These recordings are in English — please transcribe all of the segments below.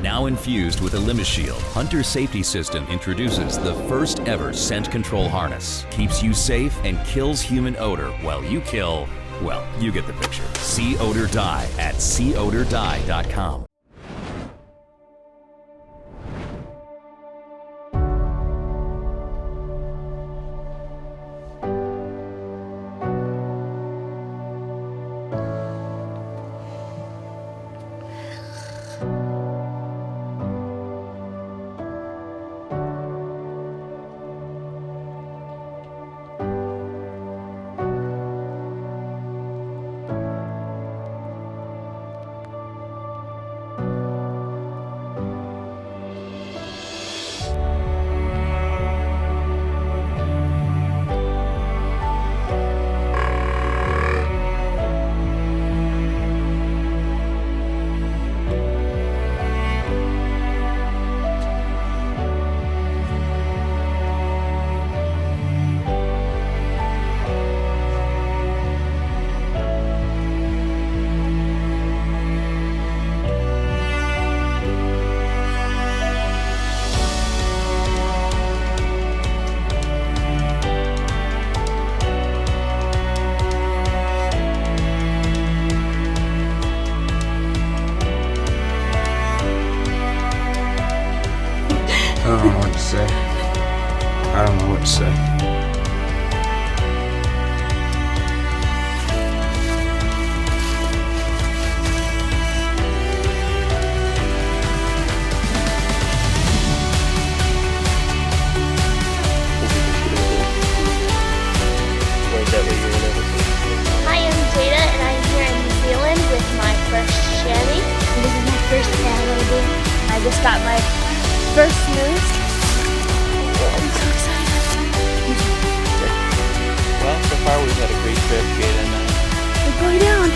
Now infused with a LimiShield, Hunter Safety System introduces the first ever scent control harness. Keeps you safe and kills human odor while you kill, well, you get the picture. See Odor Die at seeodordie.com. I don't know what to say. I don't know what to say. Hi, I'm Jada and I'm here in New Zealand with my first chamois. And this is my first paddle game. I just got my first moose. Oh, I'm so excited. Well, so far we've had a great trip, Jada and I. We're going down.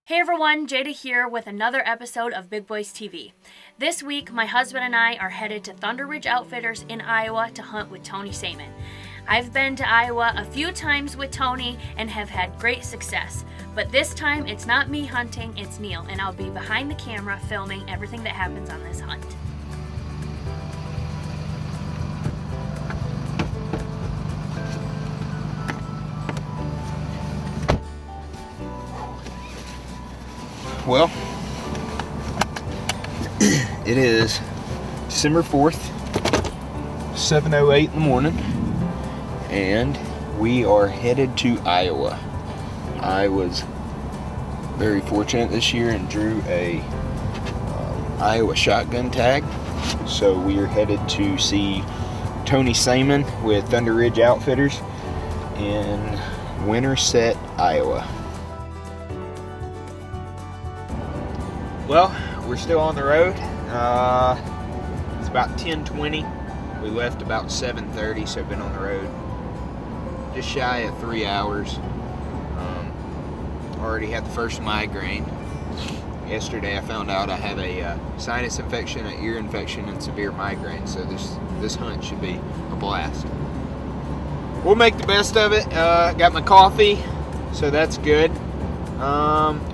Hey everyone, Jada here with another episode of Big Boys TV. This week, my husband and I are headed to Thunder Ridge Outfitters in Iowa to hunt with Tony Saman. I've been to Iowa a few times with Tony and have had great success. But this time, it's not me hunting, it's Neal, and I'll be behind the camera filming everything that happens on this hunt. Well, it is December 4th, 7:08 in the morning, and we are headed to Iowa. I was very fortunate this year and drew a Iowa shotgun tag, so we are headed to see Tony Saman with Thunder Ridge Outfitters in Winterset, Iowa. Well, we're still on the road. It's about 10:20. We left about 7:30, so I've been on the road just shy of 3 hours. Already had the first migraine. Yesterday I found out I have a sinus infection, an ear infection, and severe migraine, so this hunt should be a blast. We'll make the best of it. Got my coffee, so that's good.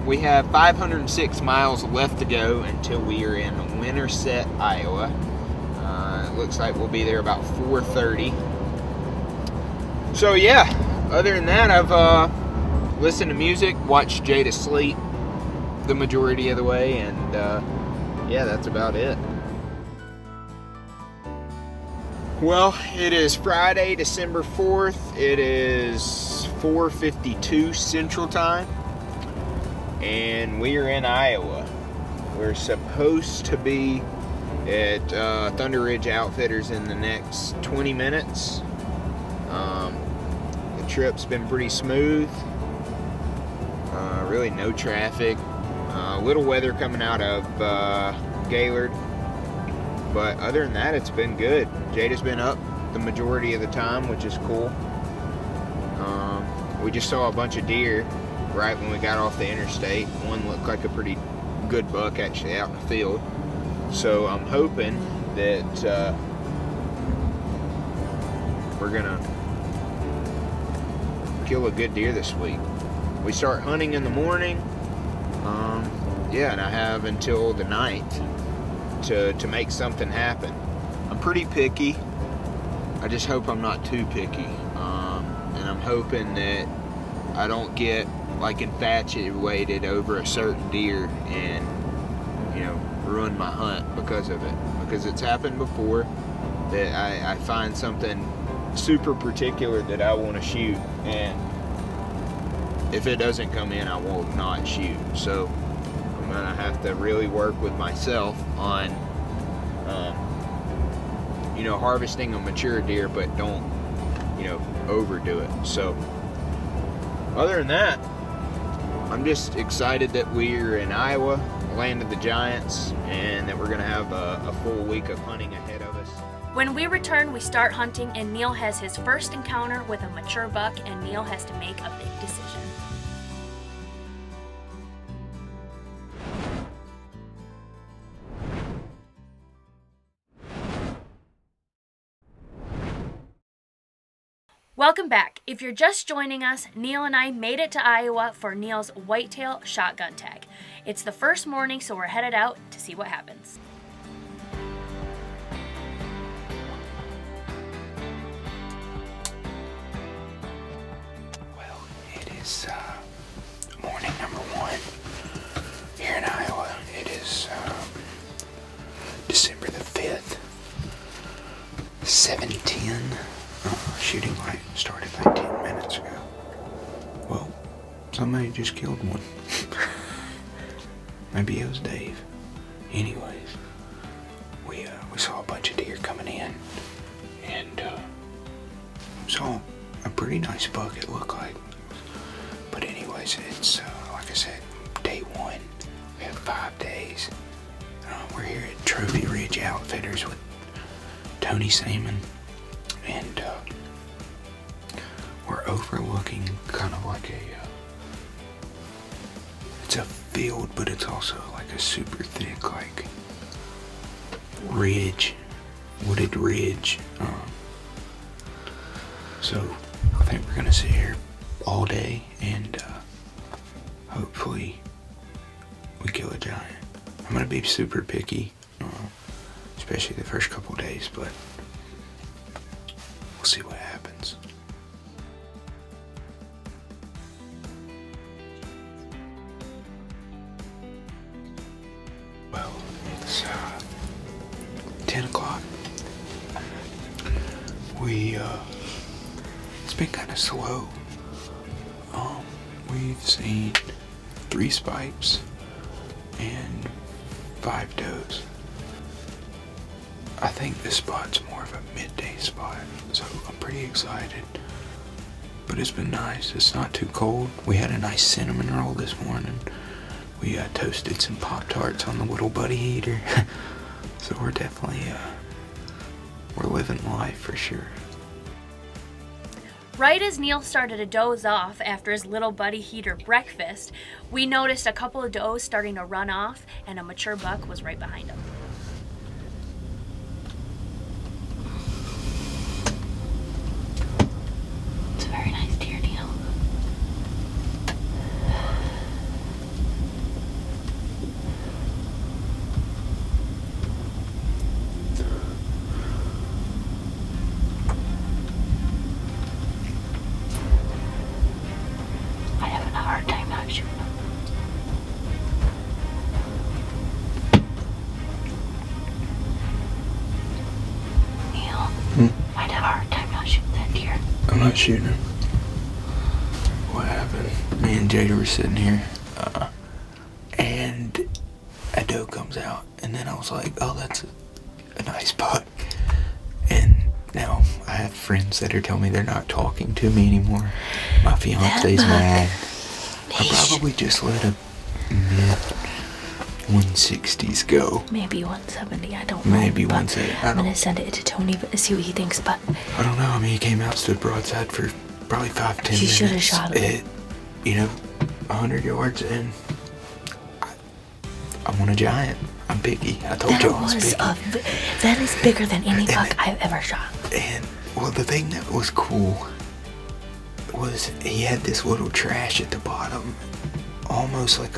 We have 506 miles left to go until we are in Winterset, Iowa. It looks like we'll be there about 4:30. So yeah, other than that, I've listened to music, watched Jada sleep the majority of the way, and yeah, that's about it. Well, it is Friday, December 4th. It is 4:52 Central Time. And we are in Iowa. We're supposed to be at Thunder Ridge Outfitters in the next 20 minutes. The trip's been pretty smooth. Really no traffic. Little weather coming out of Gaylord. But other than that, it's been good. Jada's been up the majority of the time, which is cool. We just saw a bunch of deer right when we got off the interstate. One looked like a pretty good buck actually out in the field. So I'm hoping that we're gonna kill a good deer this week. We start hunting in the morning, and I have until the night to make something happen. I'm pretty picky. I just hope I'm not too picky, and I'm hoping that I don't get like infatuated over a certain deer and ruin my hunt because of it. Because it's happened before that I find something super particular that I want to shoot, and if it doesn't come in, I will not shoot. So I'm gonna have to really work with myself on harvesting a mature deer, but don't overdo it. So other than that, I'm just excited that we're in Iowa, land of the giants, and that we're gonna have a full week of hunting ahead of us. When we return, we start hunting, and Neal has his first encounter with a mature buck, and Neal has to make a big decision. Welcome back. If you're just joining us, Neal and I made it to Iowa for Neal's Whitetail shotgun tag. It's the first morning, so we're headed out to see what happens. Well, it is morning number 1 here in Iowa. It is December the 5th, 7:10. Shooting light started like 10 minutes ago. Well, somebody just killed one. Maybe it was Dave. Anyways, we saw a bunch of deer coming in, and saw a pretty nice buck, it looked like. But anyways, it's like I said, day 1. We have 5 days. We're here at Trophy Ridge Outfitters with Tony Salmon, and we're overlooking kind of like it's a field, but it's also like a super thick, like ridge, wooded ridge. So I think we're gonna sit here all day, and hopefully we kill a giant. I'm gonna be super picky, especially the first couple days, but we'll see what happens. Well, it's 10 o'clock. It's been kind of slow. We've seen 3 spikes and 5 does. I think this spot's more of a midday spot, so I'm pretty excited. But it's been nice. It's not too cold. We had a nice cinnamon roll this morning. We toasted some Pop-Tarts on the little buddy heater. So we're definitely we're living life for sure. Right as Neal started to doze off after his little buddy heater breakfast, we noticed a couple of does starting to run off, and a mature buck was right behind him. It's a very nice deer, Neal. I have a hard time not shooting him. Neal, I'd have a hard time not shooting that deer. I'm not shooting him. What happened? Me and Jada were sitting here, and a doe comes out, and then I was like, oh, that's a nice buck. And now I have friends that are telling me they're not talking to me anymore. My fiance's mad. I probably just let a mid 160s go. Maybe 170, I don't know. Maybe 170. I'm gonna send it to Tony but see what he thinks, but I don't know. I mean, he came out, stood broadside for probably 5-10 minutes. you should have shot him. 100 yards, and I want a giant. I'm picky. I told you I was picky. That is bigger than any buck I've ever shot. And, well, the thing that was cool was he had this little trash at the bottom, almost like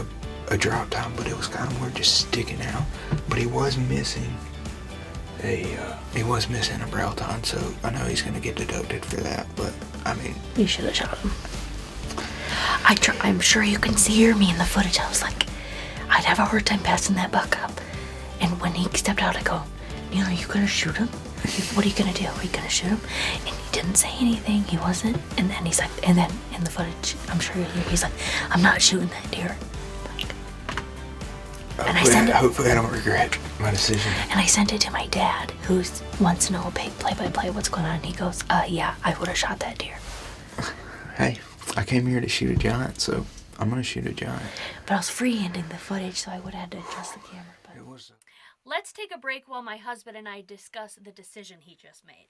a drop top, but it was kind of more just sticking out. But he was missing a brow tine, so I know he's gonna get deducted for that. But I mean, you should have shot him. I'm sure you can hear me in the footage. I was like, I'd have a hard time passing that buck up. And when he stepped out, I go, Neal, are you gonna shoot him? What are you gonna do? Are you gonna shoot him? And he didn't say anything. He wasn't. And then he's like, and then in the footage, I'm sure you hear, he's like, I'm not shooting that deer. And hopefully I don't regret my decision. And I sent it to my dad, who wants to know play-by-play what's going on. And he goes, yeah, I would have shot that deer. Hey, I came here to shoot a giant, so I'm gonna shoot a giant. But I was freehanding the footage, so I would have had to adjust the camera. But let's take a break while my husband and I discuss the decision he just made.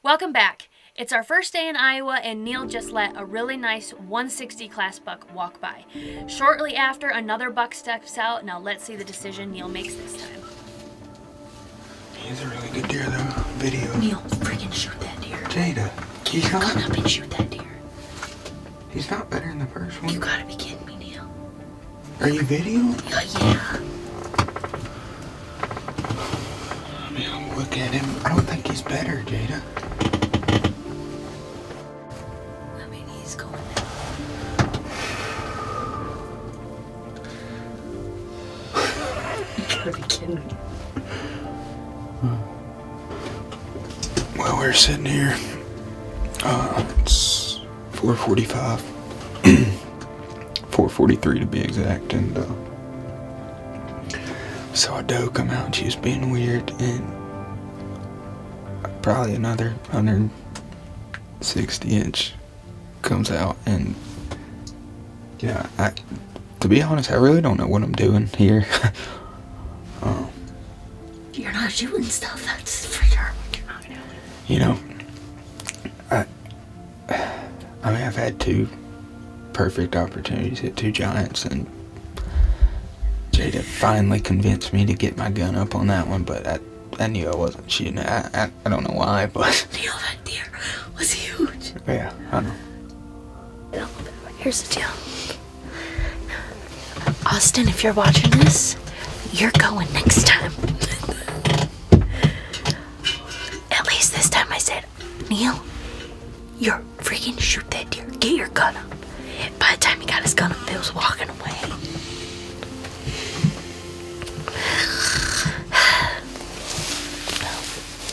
Welcome back. It's our first day in Iowa, and Neal just let a really nice 160 class buck walk by. Shortly after, another buck steps out. Now let's see the decision Neal makes this time. He's a really good deer, though. Video. Neal, freaking shoot that deer. Jada, he's not. Come up and shoot that deer. He's not better than the first one. You gotta be kidding me, Neal. Are you videoing? Yeah. I mean, look at him. I don't think he's better, Jada. I mean, he's going You gotta be kidding me. Well, we're sitting here. It's 4:45. 4:43 to be exact, and saw a doe come out and she was being weird, and probably another 160-inch comes out, and yeah, to be honest, I really don't know what I'm doing here. You're not shooting stuff, that's for sure what you're not doing. You know, I mean, I've had two perfect opportunities at two giants, and Jada finally convinced me to get my gun up on that one, but I knew I wasn't shooting it. I don't know why, but... Neal, that deer was huge. Yeah, I know. Here's the deal. Austin, if you're watching this, you're going next time. At least this time I said, Neal, you're freaking shoot that deer. Get your gun up. By the time he got his gun up, he was walking away.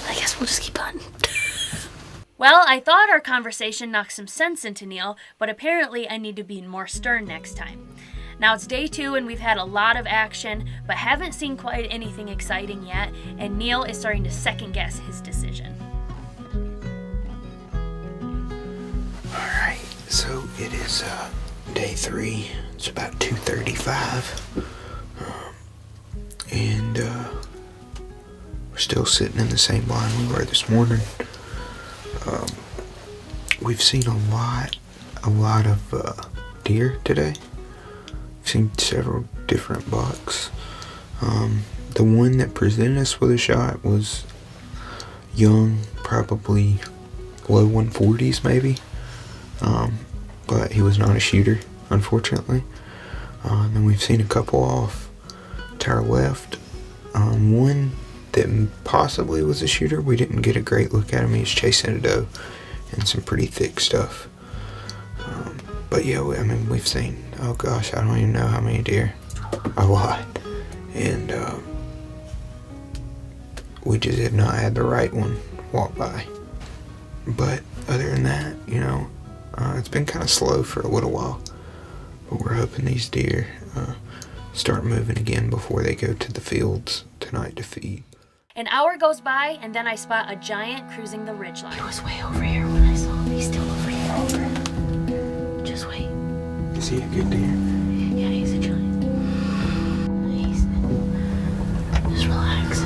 I guess we'll just keep hunting. Well, I thought our conversation knocked some sense into Neal, but apparently I need to be more stern next time. Now it's day 2 and we've had a lot of action, but haven't seen quite anything exciting yet, and Neal is starting to second guess his decision. Alright, so it is day 3. It's about 2:35. And we're still sitting in the same blind we were this morning. We've seen a lot of deer today. We've seen several different bucks. The one that presented us with a shot was young, probably low 140s maybe. But he was not a shooter, unfortunately. And then we've seen a couple off to our left. One that possibly was a shooter. We didn't get a great look at him. He was chasing a doe and some pretty thick stuff. But yeah, I mean, we've seen, oh gosh, I don't even know how many deer. A lot. And we just have not had the right one walk by. But other than that, you know, it's been kind of slow for a little while. But we're hoping these deer start moving again before they go to the fields tonight to feed. An hour goes by, and then I spot a giant cruising the ridgeline. He was way over here when I saw him. He's still over here. Just wait. Is he a good deer? Yeah, he's a giant. Just relax.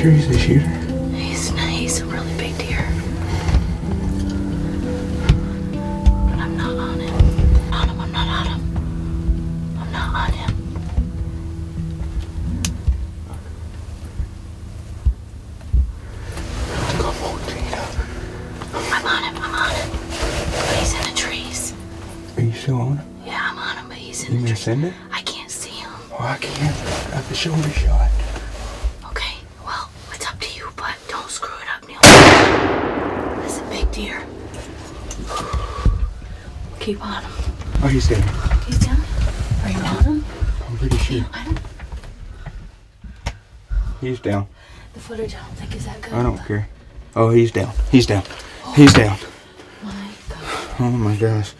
sure he's a shooter? He's a really big deer. But I'm not on him. I'm not on him. I'm not on him. Come on, Jada. I'm on him. But he's in the trees. Are you still on him? Yeah, I'm on him, but he's in You the gonna trees. send it? I can't see him. Oh, I can't. I have a shoulder shot. Okay, well, it's up to you, but don't screw it up, Neil. That's a big deer. Keep on him. Oh, he's down. He's down? Are you on him? I'm pretty sure. I don't. He's down. The footage I don't think is that good. I don't care. Oh, he's down. He's down. He's down. My God. Oh my gosh.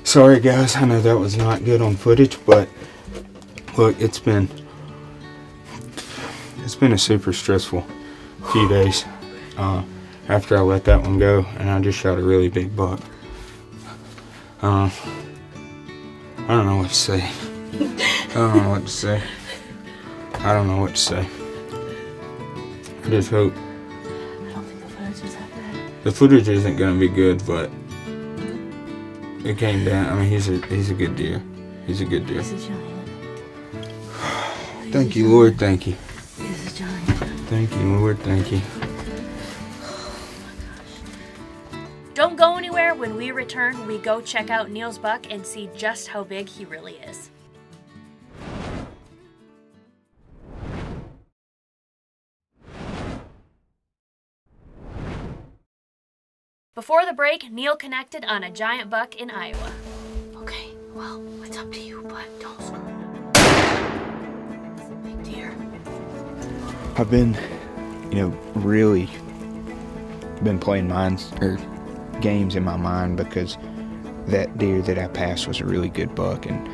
Sorry guys, I know that was not good on footage, but look, it's been a super stressful few days after I let that one go, and I just shot a really big buck. I don't know what to say. I don't know what to say. I just hope I don't think the footage is that bad. the footage isn't gonna be good, but it came down. I mean, he's a good deer. He's a good deer. He's a giant. Thank you, Lord. Thank you. He's a giant. Thank you, Lord. Thank you. Don't go anywhere. When we return, we go check out Neil's buck and see just how big he really is. Before the break, Neil connected on a giant buck in Iowa. Okay, well, it's up to you, but don't screw it up. It's a big deer. I've been, really been playing games in my mind because that deer that I passed was a really good buck, and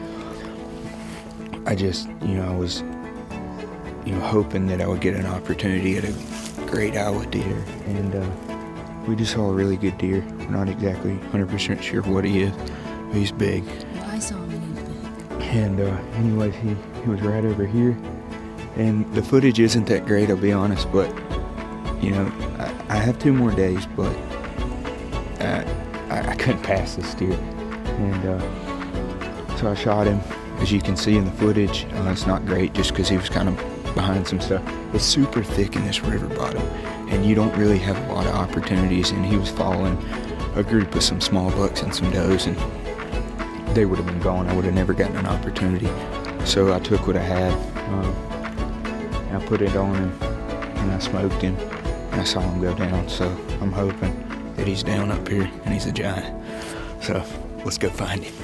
I just, I was, hoping that I would get an opportunity at a great Iowa deer, and we just saw a really good deer. We're not exactly 100% sure what he is, but he's big. Well, I saw him and he was big. And anyways, he was right over here, and the footage isn't that great, I'll be honest, but I have 2 more days, but I couldn't pass this deer, and so I shot him. As you can see in the footage, it's not great just because he was kind of behind some stuff. It's super thick in this river bottom, and you don't really have a lot of opportunities, and he was following a group of some small bucks and some does, and they would have been gone. I would have never gotten an opportunity. So I took what I had, and I put it on him, and I smoked him, and I saw him go down. So I'm hoping that he's down up here, and he's a giant. So let's go find him.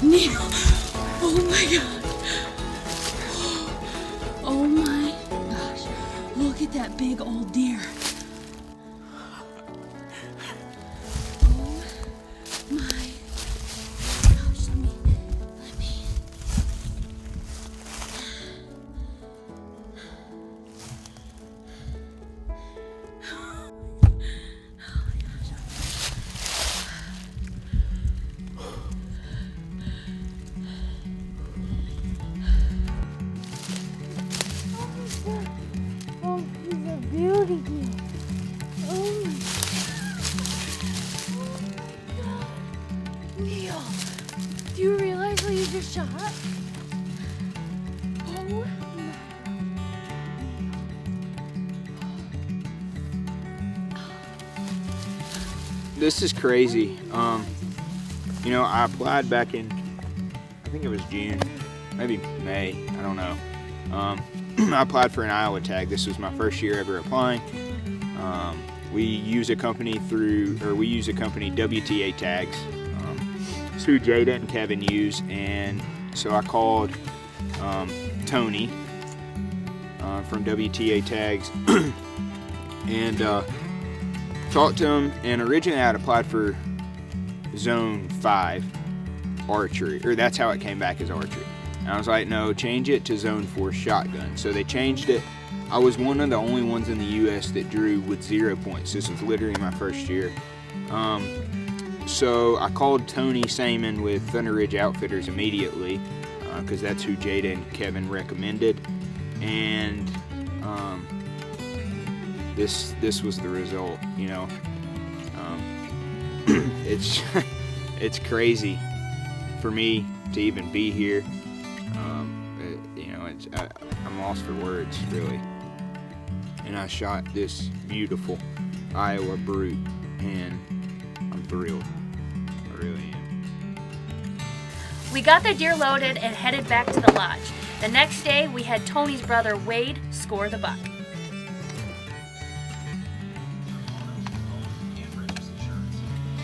Neil! Oh my god! Oh my gosh! Look at that big old deer! Oh my gosh! Let me. Oh, he's a beauty deer. Oh my God. Neil, do you realize what you just shot? Oh my. This is crazy. I applied back in, I think it was June, maybe May, I don't know. I applied for an Iowa tag. This was my first year ever applying. We use a company WTA tags. It's who Jada and Kevin use, and so I called Tony from WTA tags and talked to him. And originally I had applied for Zone 5 archery, or that's how it came back as archery. And I was like, no, change it to Zone 4 shotgun. So they changed it. I was one of the only ones in the U.S. that drew with 0 points. This was literally my first year. So I called Tony Saman with Thunder Ridge Outfitters immediately, because that's who Jada and Kevin recommended. And this was the result, you know. It's crazy for me to even be here. I'm lost for words, really. And I shot this beautiful Iowa brute, and I'm thrilled. I really am. We got the deer loaded and headed back to the lodge. The next day, we had Tony's brother Wade score the buck.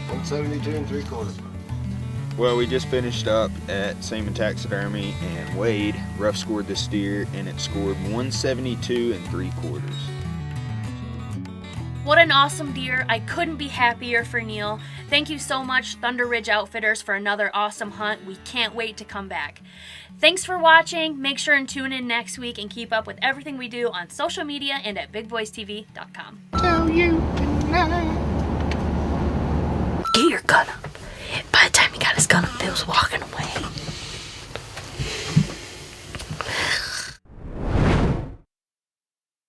$172 3/4. Well, we just finished up at Seaman Taxidermy, and Wade rough scored this deer, and it scored 172 3/4. What an awesome deer. I couldn't be happier for Neal. Thank you so much, Thunder Ridge Outfitters, for another awesome hunt. We can't wait to come back. Thanks for watching. Make sure and tune in next week and keep up with everything we do on social media and at bigboystv.com. Get your gun up. By the time he got his gun up, Bill was walking away.